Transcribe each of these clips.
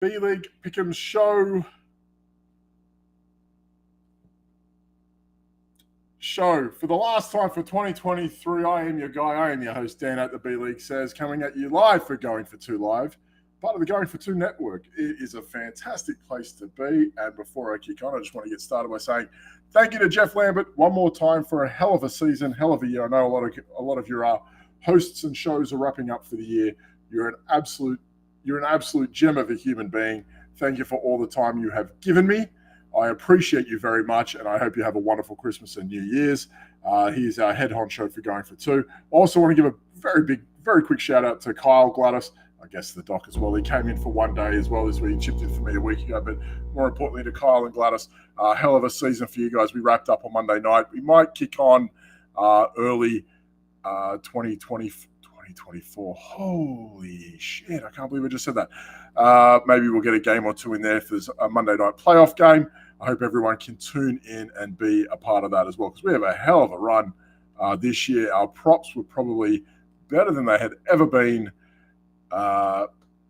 B-League Pick'em Show for the last time for 2023. I am your guy. I am your host, Dan at the B-League Says, coming at you live for Going for Two Live, part of the Going for Two network. It is a fantastic place to be. And before I kick on, I just want to get started by saying thank you to Jeff Lambert one more time for a hell of a season, hell of a year. I know a lot of your hosts and shows are wrapping up for the year. You're an absolute gem of a human being. Thank you for all the time you have given me. I appreciate you very much, and I hope you have a wonderful Christmas and New Year's. He's our head honcho for Going for Two. Also want to give a very quick shout out to Kyle Gladys, I guess the doc as well. He came in for one day as well this week. He chipped in for me a week ago, but more importantly to Kyle and Gladys, hell of a season for you guys. We wrapped up on Monday night. We might kick on early 2024. Holy shit, I can't believe I just said that. Maybe we'll get a game or two in there for a Monday night playoff game. I hope everyone can tune in and be a part of that as well, because we have a hell of a run this year. Our props were probably better than they had ever been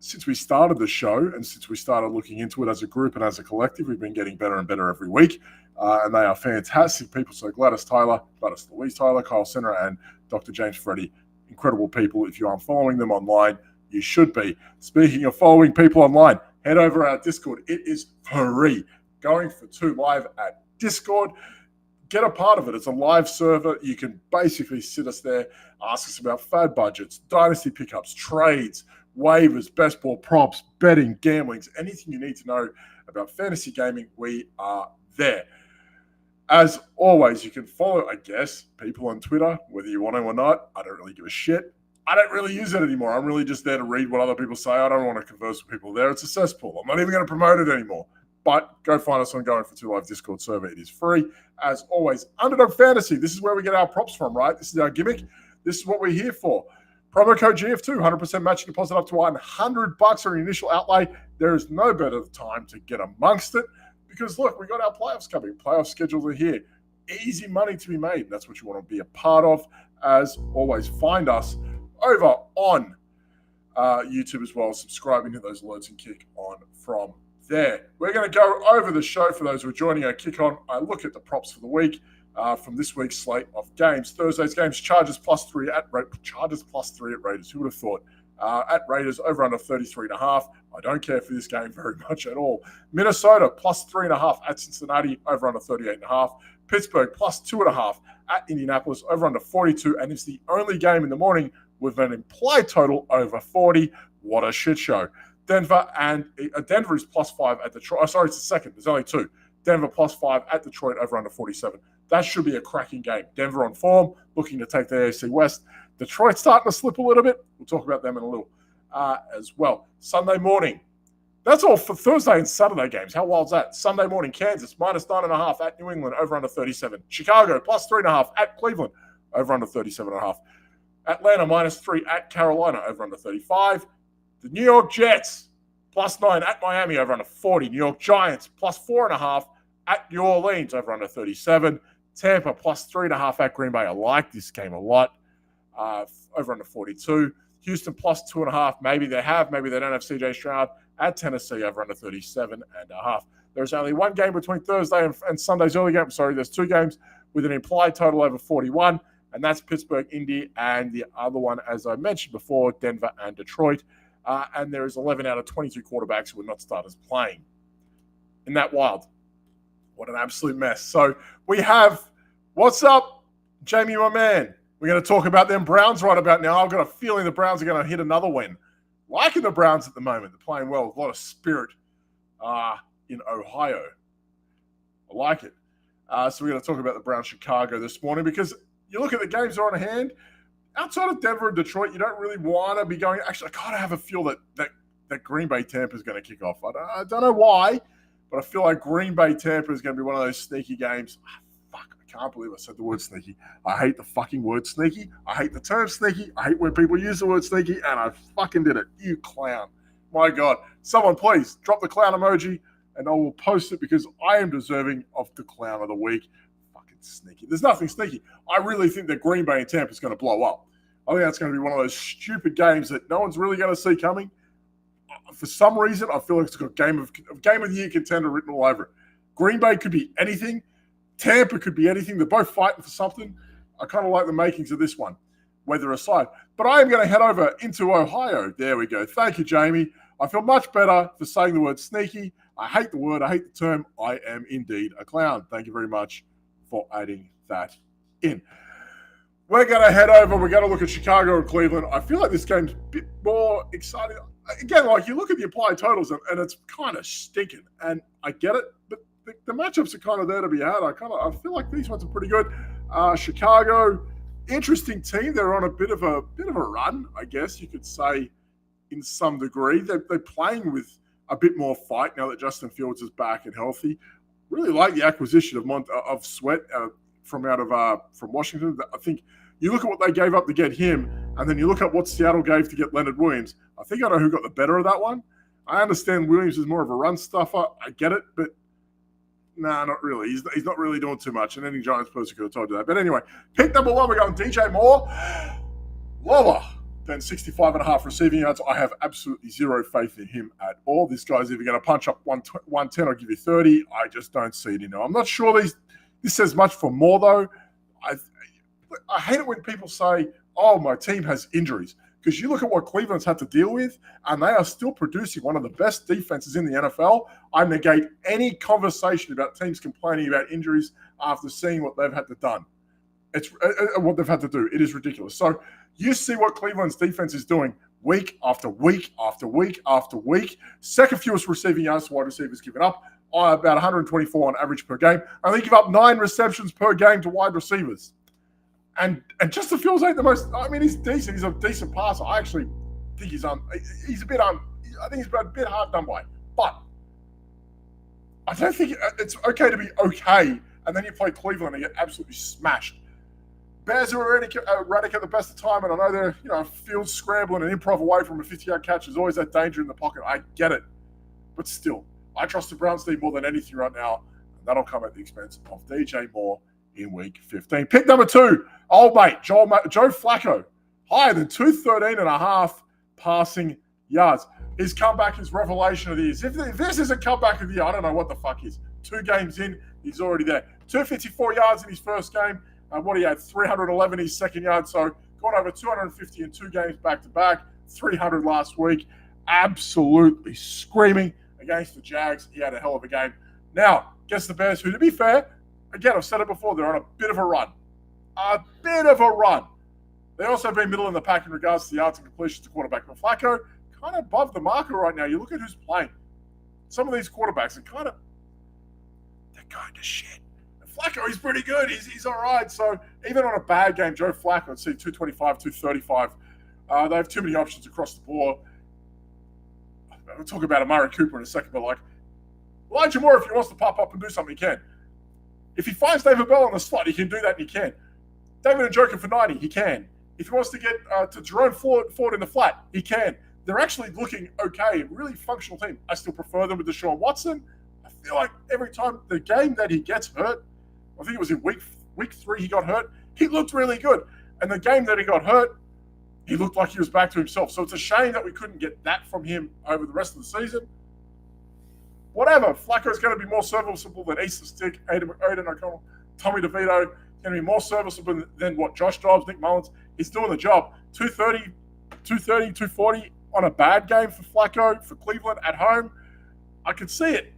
since we started the show, and since we started looking into it as a group and as a collective. We've been getting better and better every week, and they are fantastic people. So Gladys Louise Tyler, Kyle Center, and Dr. James Freddy, incredible people. If you aren't following them online, you should be. Speaking of following people online, head over our Discord. It is free. Going for Two Live at Discord. Get a part of it. It's a live server. You can basically sit us there, ask us about fad budgets, dynasty pickups, trades, waivers, best ball props, betting, gamblings, anything you need to know about fantasy gaming, we are there. As always, you can follow, I guess, people on Twitter, whether you want to or not. I don't really give a shit. I don't really use it anymore. I'm really just there to read what other people say. I don't want to converse with people there. It's a cesspool. I'm not even going to promote it anymore. But go find us on Going for Two Live Discord server. It is free. As always, Underdog Fantasy. This is where we get our props from, right? This is our gimmick. This is what we're here for. Promo code GF2, 100% matching deposit up to $100 on your initial outlay. There is no better time to get amongst it, because, look, we got our playoffs coming. Playoff schedules are here. Easy money to be made. That's what you want to be a part of. As always, find us over on YouTube as well, subscribing to those alerts and kick on from there. We're going to go over the show for those who are joining our kick on. I look at the props for the week from this week's slate of games. Thursday's games, Chargers +3 at Raiders. Who would have thought? At Raiders, over under 33.5. I don't care for this game very much at all. Minnesota +3.5 at Cincinnati, over under 38.5. Pittsburgh +2.5 at Indianapolis, over under 42. And it's the only game in the morning with an implied total over 40. What a shit show. Denver is +5 at Detroit. Oh, sorry, it's the second. There's only two. Denver +5 at Detroit, over under 47. That should be a cracking game. Denver on form, looking to take the AFC West. Detroit starting to slip a little bit. We'll talk about them in a little as well. Sunday morning. That's all for Thursday and Saturday games. How wild's that? Sunday morning, Kansas -9.5 at New England, over under 37. Chicago +3.5 at Cleveland, over under 37.5. Atlanta -3 at Carolina, over under 35. The New York Jets +9 at Miami, over under 40. New York Giants +4.5 at New Orleans, over under 37. Tampa +3.5 at Green Bay. I like this game a lot. Over under 42. Houston +2.5. Maybe they don't have CJ Stroud at Tennessee, over under 37.5. There's only one game between Thursday and Sunday's early game. Sorry, there's two games with an implied total over 41, and that's Pittsburgh, Indy, and the other one, as I mentioned before, Denver and Detroit. And there is 11 out of 22 quarterbacks who are not starters playing. Isn't that wild? What an absolute mess. So we have, what's up, Jamie, my man? We're going to talk about them Browns right about now. I've got a feeling the Browns are going to hit another win. Liking the Browns at the moment. They're playing well with a lot of spirit in Ohio. I like it. So we're going to talk about the Browns Chicago this morning, because you look at the games that are on hand. Outside of Denver and Detroit, you don't really want to be going. Actually, I kind of have a feel that Green Bay Tampa is going to kick off. I don't know why, but I feel like Green Bay Tampa is going to be one of those sneaky games. Fuck, I can't believe I said the word sneaky. I hate the fucking word sneaky. I hate the term sneaky. I hate when people use the word sneaky, and I fucking did it. You clown. My God. Someone please drop the clown emoji, and I will post it, because I am deserving of the clown of the week. Sneaky. There's nothing sneaky. I really think that Green Bay and Tampa is going to blow up. I think that's going to be one of those stupid games that no one's really going to see coming. for some reason, I feel like it's got game of the year contender written all over it. Green Bay could be anything. Tampa could be anything. They're both fighting for something. I kind of like the makings of this one, weather aside. But I am going to head over into Ohio. There we go. Thank you, Jamie. I feel much better for saying the word sneaky. I hate the word. I hate the term. I am indeed a clown. Thank you very much for adding that in. We're going to head over. We're going to look at Chicago and Cleveland. I feel like this game's a bit more exciting. Again, like you look at the applied totals and it's kind of stinking. And I get it, but the matchups are kind of there to be had. I feel like these ones are pretty good. Chicago, interesting team. They're on a bit of a run, I guess you could say, in some degree. They're playing with a bit more fight now that Justin Fields is back and healthy. Really like the acquisition of Sweat from Washington. I think you look at what they gave up to get him, and then you look at what Seattle gave to get Leonard Williams. I think I know who got the better of that one. I understand Williams is more of a run stuffer. I get it, but nah, not really. He's not really doing too much, and any Giants person could have told you that. But anyway, pick number 1, we're going DJ Moore. Lower than 65.5 receiving yards. I have absolutely zero faith in him at all. This guy's either going to punch up 110 or give you 30. I just don't see it in him. I'm not sure this says much for Moore, though. I hate it when people say, oh, my team has injuries. Because you look at what Cleveland's had to deal with, and they are still producing one of the best defenses in the NFL. I negate any conversation about teams complaining about injuries after seeing what they've had to done. It's what they've had to do. It is ridiculous. So you see what Cleveland's defense is doing week after week after week after week. Second fewest receiving yards to wide receivers given up, about 124 on average per game. And they give up 9 receptions per game to wide receivers. And Justin Fields ain't the most. I mean, he's decent. He's a decent passer. I actually think he's a bit I think he's a bit hard done by. But I don't think it's okay to be okay, and then you play Cleveland and get absolutely smashed. Bears are erratic at the best of time, and I know they're Fields scrambling and improv away from a 50-yard catch. There's always that danger in the pocket. I get it, but still, I trust the Browns team more than anything right now, and that'll come at the expense of DJ Moore in Week 15. Pick number 2, old mate Joe Flacco, higher than 213.5 passing yards. His comeback is revelation of the year. If this is a comeback of the year, I don't know what the fuck is. 2 games in, he's already there. 254 yards in his first game. He had 311 in his second yard, so gone over 250 in 2 games back-to-back, 300 last week. Absolutely screaming against the Jags. He had a hell of a game. Now, against the Bears, who, to be fair, again, I've said it before, they're on a bit of a run. A bit of a run. They also have been middle in the pack in regards to the yards and completions to quarterback. But Flacco, kind of above the marker right now. You look at who's playing. Some of these quarterbacks are they're kind of shit. Flacco, he's pretty good. He's all right. So even on a bad game, Joe Flacco, let's see, 225, 235. They have too many options across the board. We'll talk about Amari Cooper in a second, but Elijah Moore, if he wants to pop up and do something, he can. If he finds David Bell on the slot, he can do that and he can. David Njoku for 90, he can. If he wants to get to Jerome Ford in the flat, he can. They're actually looking okay, really functional team. I still prefer them with Deshaun Watson. I feel like every time the game that he gets hurt, I think it was in week 3 he got hurt, he looked really good. And the game that he got hurt, he looked like he was back to himself. So it's a shame that we couldn't get that from him over the rest of the season. Whatever. Flacco's going to be more serviceable than Easton Stick, Aiden O'Connell, Tommy DeVito. He's going to be more serviceable than what Josh Dobbs, Nick Mullins. He's doing the job. 230, 240 on a bad game for Flacco, for Cleveland at home. I can see it.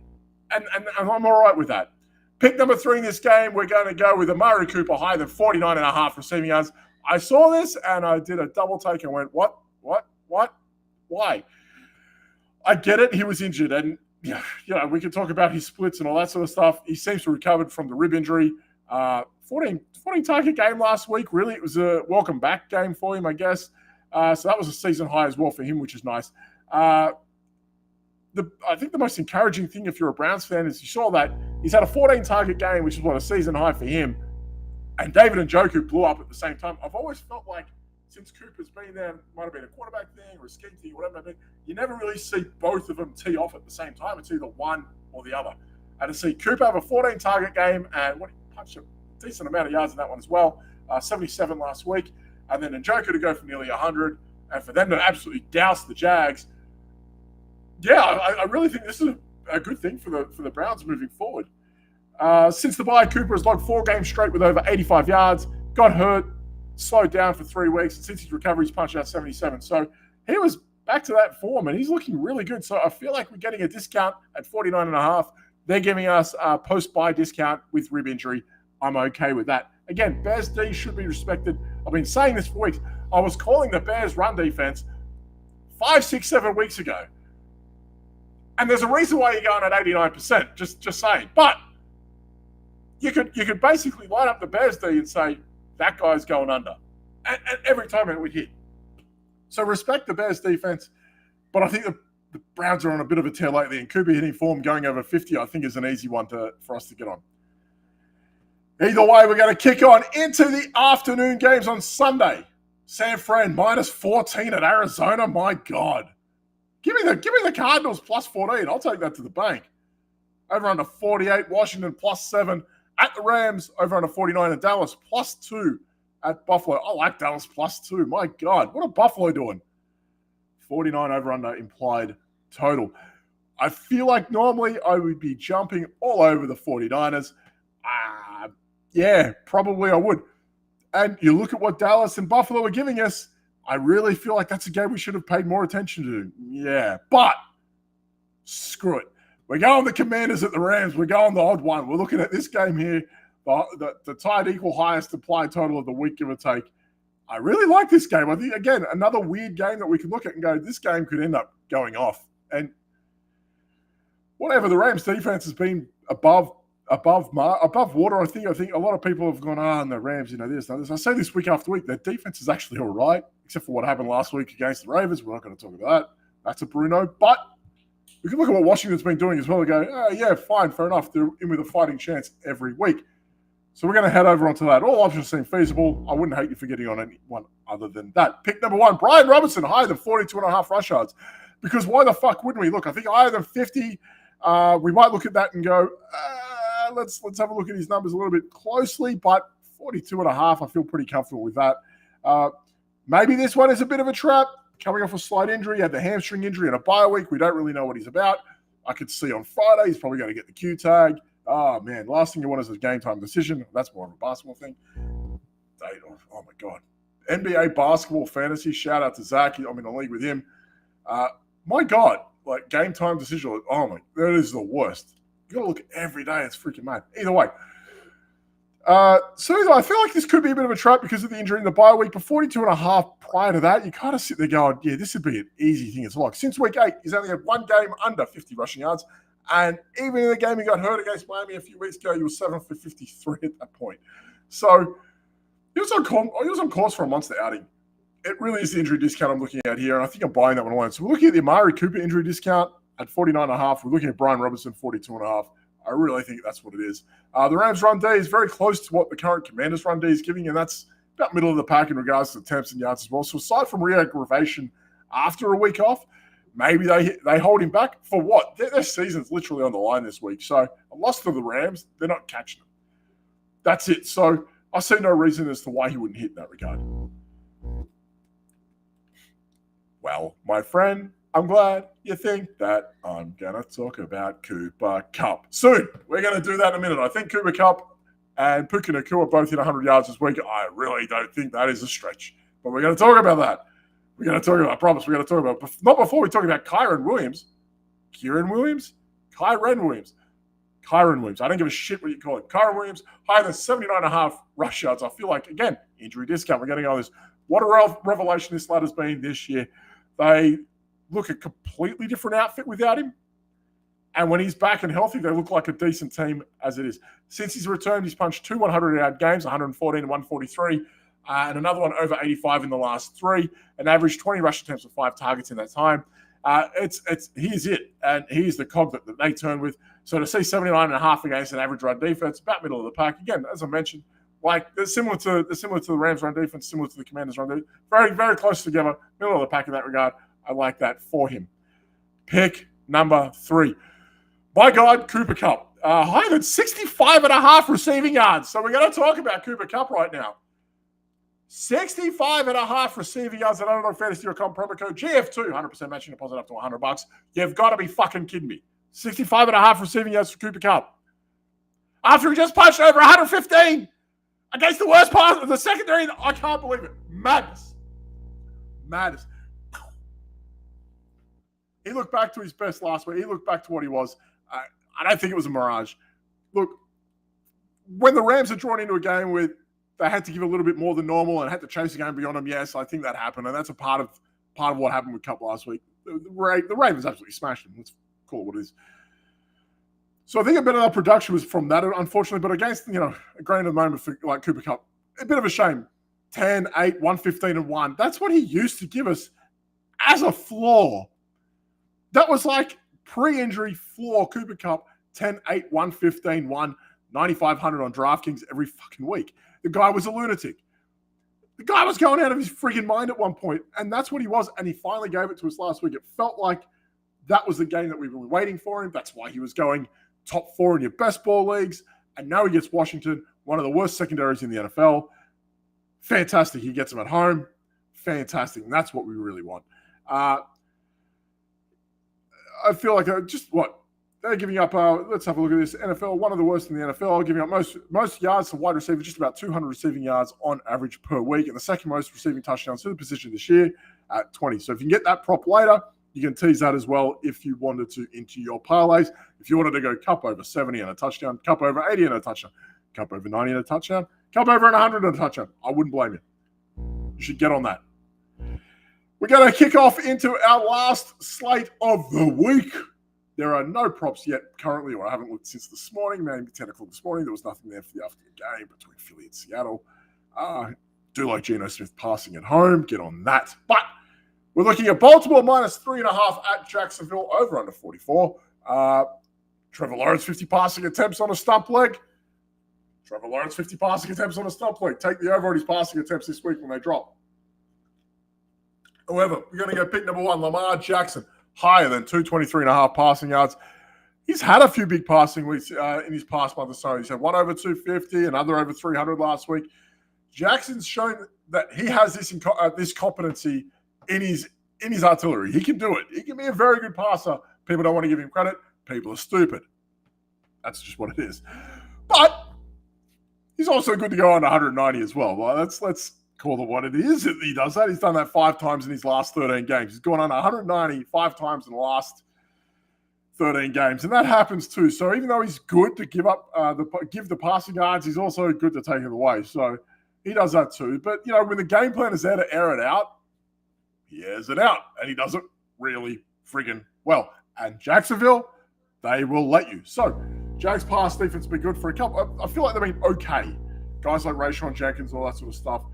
And I'm all right with that. Pick number 3 in this game, we're going to go with Amari Cooper, higher than 49.5 receiving yards. I saw this and I did a double take and went, what, why? I get it. He was injured. And, we can talk about his splits and all that sort of stuff. He seems to have recovered from the rib injury. 14 target game last week. Really, it was a welcome back game for him, I guess. So that was a season high as well for him, which is nice. I think the most encouraging thing, if you're a Browns fan, is you saw that he's had a 14-target game, which is a season high for him, and David Njoku blew up at the same time. I've always felt like since Cooper's been there, it might have been a quarterback thing or a scheme thing, whatever it may be, you never really see both of them tee off at the same time. It's either one or the other. And to see Cooper have a 14-target game and he punched a decent amount of yards in that one as well, 77 last week, and then Njoku to go for nearly 100, and for them to absolutely douse the Jags, Yeah, I really think this is a good thing for the Browns moving forward. Since the bye, Cooper has logged 4 games straight with over 85 yards, got hurt, slowed down for 3 weeks, and since his recovery, he's punched out 77. So he was back to that form, and he's looking really good. So I feel like we're getting a discount at 49.5. They're giving us a post-bye discount with rib injury. I'm okay with that. Again, Bears D should be respected. I've been saying this for weeks. I was calling the Bears run defense 5, 6, 7 weeks ago. And there's a reason why you're going at 89%, just saying. But you could basically line up the Bears D and say, that guy's going under. And every time it would hit. So respect the Bears defense. But I think the Browns are on a bit of a tear lately. And Cooper hitting form going over 50, I think, is an easy one for us to get on. Either way, we're going to kick on into the afternoon games on Sunday. San Fran minus 14 at Arizona. My God. Give me the Cardinals plus 14. I'll take that to the bank. Over under 48. Washington plus 7 at the Rams. Over under 49 at Dallas plus 2 at Buffalo. I like Dallas plus 2. My God. What are Buffalo doing? 49 over under implied total. I feel like normally I would be jumping all over the 49ers. Yeah, probably I would. And you look at what Dallas and Buffalo are giving us, I really feel like that's a game we should have paid more attention to. Yeah, but screw it. We're going the Commanders at the Rams. We're going the odd one. We're looking at this game here, the tied equal highest implied total of the week, give or take. I really like this game. I think, again, another weird game that we could look at and go, this game could end up going off. And whatever, the Rams defense has been above water. I think a lot of people have gone, and the Rams, this. I say this week after week, their defense is actually all right, except for what happened last week against the Ravens. We're not going to talk about that. That's a Bruno. But we can look at what Washington's been doing as well and go, yeah, fine, fair enough. They're in with a fighting chance every week. So we're going to head over onto that. All options seem feasible. I wouldn't hate you for getting on anyone other than that. Pick number 1, Brian Robinson, higher than 42.5 rush yards. Because why the fuck wouldn't we? Look, I think higher than 50, we might look at that and go, let's have a look at his numbers a little bit closely, but 42.5, I feel pretty comfortable with that. Maybe this one is a bit of a trap. Coming off a slight injury, had the hamstring injury and a bye week. We don't really know what he's about. I could see on Friday he's probably going to get the Q tag. Oh, man, last thing you want is a game time decision. That's more of a basketball thing. Oh, my God. NBA basketball fantasy, shout out to Zach. I'm in a league with him. My God, like game time decision. Oh, my, that is the worst. You got to look every day. It's freaking mad. Either way. So I feel like this could be a bit of a trap because of the injury in the bye week. But 42.5 prior to that, you kind of sit there going, yeah, this would be an easy thing. It's like since week 8, he's only had one game under 50 rushing yards. And even in the game he got hurt against Miami a few weeks ago, he was 7 for 53 at that point. So he was on course for a monster outing. It really is the injury discount I'm looking at here, and I think I'm buying that one alone. So we're looking at the Amari Cooper injury discount at 49.5. We're looking at Brian Robinson, 42.5. I really think that's what it is. The Rams run D is very close to what the current Commanders run D is giving, and that's about middle of the pack in regards to attempts and yards as well. So aside from re-aggravation after a week off, maybe they hold him back for what? Their season's literally on the line this week. So a loss to the Rams, they're not catching them. That's it. So I see no reason as to why he wouldn't hit in that regard. Well, my friend, I'm glad you think that. I'm going to talk about Cooper Kupp soon. We're going to do that in a minute. I think Cooper Kupp and Puka Nacua both hit 100 yards this week. I really don't think that is a stretch. But we're going to talk about that. We're going to talk about, I promise, we're going to talk about, not before we talk about Kyren Williams. Kyren Williams. I don't give a shit what you call it. Kyren Williams, higher than 79.5 rush yards. I feel like, again, injury discount. We're getting on this. What a revelation this lad has been this year. They look a completely different outfit without him. And when he's back and healthy, they look like a decent team as it is. Since he's returned, he's punched 2 100-yard games, 114 and 143, and another one over 85 in the last 3, an average 20 rush attempts with 5 targets in that time. He's it, and he's the cog that they turn with. So to see 79.5 against an average run defense, about middle of the pack, again, as I mentioned, like they're similar to the Rams run defense, similar to the Commanders run defense, very, very close together, middle of the pack in that regard. I like that for him. Pick number 3. By God, Cooper Kupp. Higher than 65.5 receiving yards. So we're going to talk about Cooper Kupp right now. 65.5 receiving yards at Underdog Fantasy.com, promo code GF2, 100% matching deposit up to $100. You've got to be fucking kidding me. 65.5 receiving yards for Cooper Kupp. After he just punched over 115 against the worst part of the secondary, I can't believe it. Madness. He looked back to his best last week. He looked back to what he was. I don't think it was a mirage. Look, when the Rams are drawn into a game where they had to give a little bit more than normal and had to chase the game beyond them, yes, I think that happened. And that's a part of what happened with Kupp last week. The Ravens absolutely smashed him. Let's call it what it is. So I think a bit of that production was from that, unfortunately. But against, a grain of the moment for like Cooper Kupp, a bit of a shame. 10, 8, 115, and 1. That's what he used to give us as a floor. That was like pre-injury floor Cooper Kupp, 10, 8, 115, 1, 9,500 on DraftKings every fucking week. The guy was a lunatic. The guy was going out of his friggin' mind at one point, and that's what he was, and he finally gave it to us last week. It felt like that was the game that we were waiting for him. That's why he was going top 4 in your best ball leagues, and now he gets Washington, one of the worst secondaries in the NFL. Fantastic. He gets them at home. Fantastic. And that's what we really want. I feel like they're giving up, let's have a look at this. NFL, one of the worst in the NFL, giving up most yards to wide receivers, just about 200 receiving yards on average per week, and the second most receiving touchdowns to the position this year at 20. So if you can get that prop later, you can tease that as well if you wanted to into your parlays. If you wanted to go Kupp over 70 and a touchdown, Kupp over 80 and a touchdown, Kupp over 90 and a touchdown, Kupp over 100 and a touchdown, I wouldn't blame you. You should get on that. We're going to kick off into our last slate of the week. There are no props yet currently, or I haven't looked since this morning, maybe 10 o'clock this morning. There was nothing there for the afternoon game between Philly and Seattle. Do like Geno Smith passing at home. Get on that. But we're looking at Baltimore minus 3.5 at Jacksonville, over under 44. Trevor Lawrence, 50 passing attempts on a stump leg. Trevor Lawrence, 50 passing attempts on a stump leg. Take the over on his passing attempts this week when they drop. However, we're going to go pick number 1, Lamar Jackson, higher than 223.5 passing yards. He's had a few big passing weeks in his past month or so. He's had one over 250, another over 300 last week. Jackson's shown that he has this competency in his artillery. He can do it. He can be a very good passer. People don't want to give him credit. People are stupid. That's just what it is. But he's also good to go on 190 as well. Well, let's call it what it is. He does that. He's done that 5 times in his last 13 games. He's gone on 190 5 times in the last 13 games, and that happens too. So even though he's good to give the passing yards, he's also good to take it away. So he does that too. But when the game plan is there to air it out, he airs it out, and he does it really friggin' well. And Jacksonville, they will let you. So Jags pass defense has been good for a couple. I feel like they've been okay. Guys like Rayshon Jenkins, all that sort of stuff.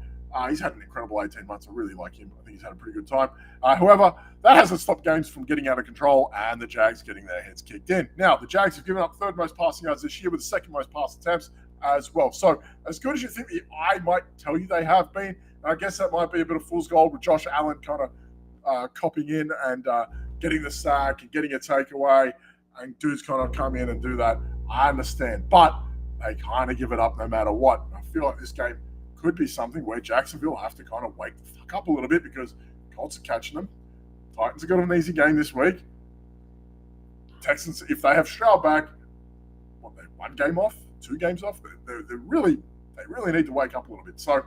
He's had an incredible 18 months. I really like him. I think he's had a pretty good time. However, that hasn't stopped games from getting out of control and the Jags getting their heads kicked in. Now, the Jags have given up third most passing yards this year with the second most pass attempts as well. So as good as you think the eye might tell you they have been, I guess that might be a bit of fool's gold with Josh Allen kind of copying in and getting the sack and getting a takeaway, and dudes kind of come in and do that. I understand, but they kind of give it up no matter what. I feel like this game could be something where Jacksonville have to kind of wake the fuck up a little bit because Colts are catching them. Titans have got an easy game this week. Texans, if they have Stroud back, they 1 game off, 2 games off? They really need to wake up a little bit. So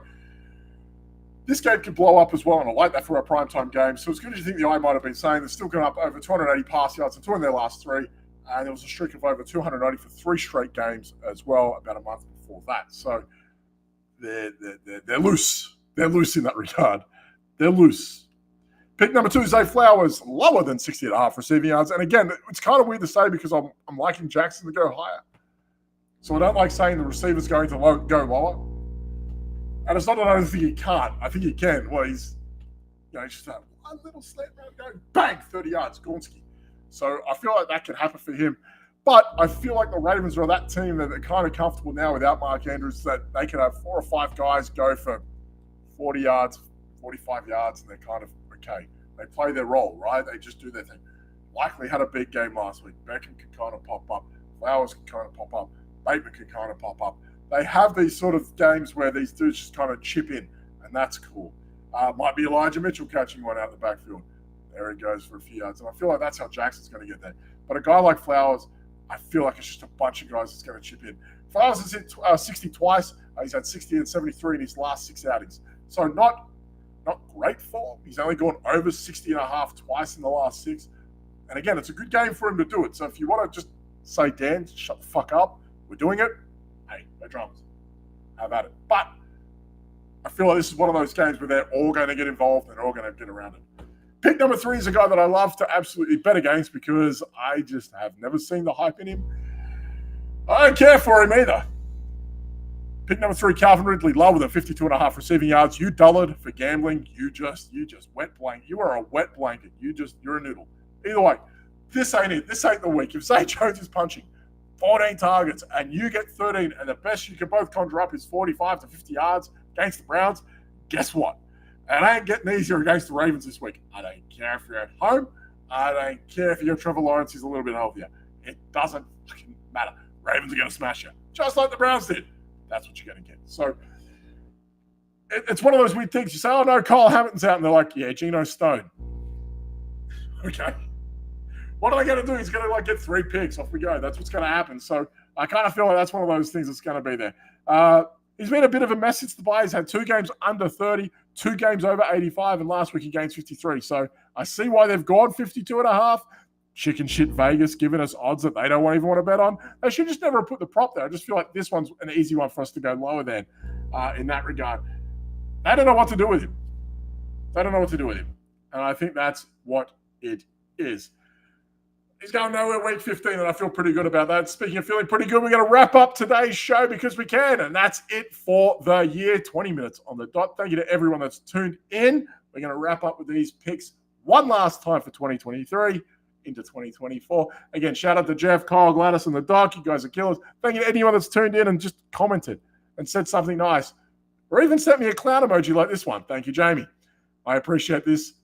this game could blow up as well, and I like that for a primetime game. So as good as you think the eye might have been saying, they're still going up over 280 pass yards and 2 in their last 3. And there was a streak of over 290 for 3 straight games as well about a month before that. So they're loose. They're loose in that regard. They're loose. Pick number 2, Zay Flowers, lower than 60.5 receiving yards. And again, it's kind of weird to say because I'm liking Jackson to go higher. So I don't like saying the receiver's going to go lower. And it's not that I don't think he can't. I think he can. Well, he's just that one little slant route going, bang, 30 yards, Gornsky. So I feel like that can happen for him. But I feel like the Ravens are that team that they're kind of comfortable now without Mark Andrews that they can have 4 or 5 guys go for 40 yards, 45 yards, and they're kind of okay. They play their role, right? They just do their thing. Likely had a big game last week. Beckham can kind of pop up. Flowers can kind of pop up. Bateman can kind of pop up. They have these sort of games where these dudes just kind of chip in, and and that's cool. Might be Elijah Mitchell catching one out the backfield. There he goes for a few yards. And I feel like that's how Jackson's going to get there. But a guy like Flowers, I feel like it's just a bunch of guys that's going to chip in. Flowers has hit 60 twice. He's had 60 and 73 in his last 6 outings. So not great form. He's only gone over 60 and a half twice in the last 6. And again, it's a good game for him to do it. So if you want to just say, Dan, shut the fuck up, we're doing it, hey, no dramas. Have at it. But I feel like this is one of those games where they're all going to get involved and they're all going to get around it. Pick number 3 is a guy that I love to absolutely bet against because I just have never seen the hype in him. I don't care for him either. Pick number 3, Calvin Ridley, lower than 52.5 receiving yards. You dullard for gambling. You just wet blanket. You are a wet blanket. You're a noodle. Either way, this ain't it. This ain't the week. If Zay Jones is punching 14 targets and you get 13 and the best you can both conjure up is 45 to 50 yards against the Browns, guess what? It ain't getting easier against the Ravens this week. I don't care if you're at home. I don't care if your Trevor Lawrence is a little bit healthier. It doesn't fucking matter. Ravens are going to smash you, just like the Browns did. That's what you're going to get. So it's one of those weird things. You say, oh, no, Kyle Hamilton's out. And they're like, yeah, Geno Stone. Okay. What are they going to do? He's going to get 3 picks. Off we go. That's what's going to happen. So I kind of feel like that's one of those things that's going to be there. He's been a bit of a mess since the bye. He's had 2 games under 30, 2 games over 85, and last week he gained 53. So I see why they've gone 52.5. Chicken shit Vegas giving us odds that they don't even want to bet on. They should just never put the prop there. I just feel like this one's an easy one for us to go lower than in that regard. They don't know what to do with him. And I think that's what it is. He's going nowhere week 15, and I feel pretty good about that. Speaking of feeling pretty good, we're going to wrap up today's show because we can, and that's it for the year. 20 minutes on the dot. Thank you to everyone that's tuned in. We're going to wrap up with these picks one last time for 2023 into 2024. Again, shout out to Jeff, Kyle, Gladys, and the doc. You guys are killers. Thank you to anyone that's tuned in and just commented and said something nice, or even sent me a clown emoji like this one. Thank you, Jamie. I appreciate this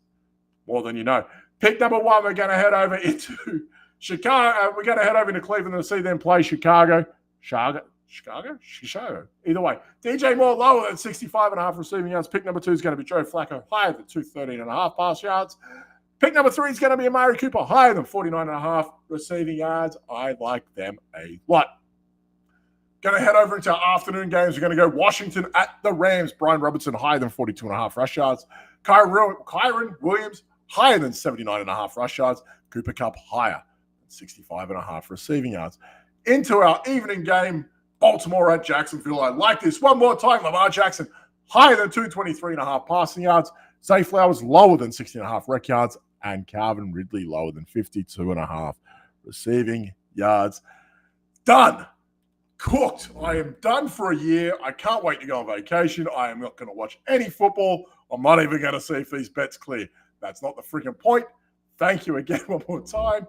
more than you know. Pick number 1, we're going to head over into Chicago. We're going to head over into Cleveland and see them play Chicago. Chicago? Either way. DJ Moore lower than 65.5 receiving yards. Pick number 2 is going to be Joe Flacco higher than 213.5 pass yards. Pick number 3 is going to be Amari Cooper higher than 49.5 receiving yards. I like them a lot. Going to head over into our afternoon games. We're going to go Washington at the Rams. Brian Robinson higher than 42.5 rush yards. Kyron Williams higher than 79.5 rush yards. Cooper Kupp higher than 65.5 receiving yards. Into our evening game, Baltimore at Jacksonville. I like this. One more time, Lamar Jackson higher than 223.5 passing yards. Zay Flowers lower than 60.5 rec yards. And Calvin Ridley lower than 52.5 receiving yards. Done. Cooked. I am done for a year. I can't wait to go on vacation. I am not going to watch any football. I'm not even going to see if these bets clear. That's not the freaking point. Thank you again one more time.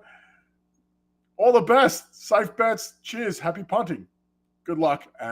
All the best. Safe bets. Cheers. Happy punting. Good luck. And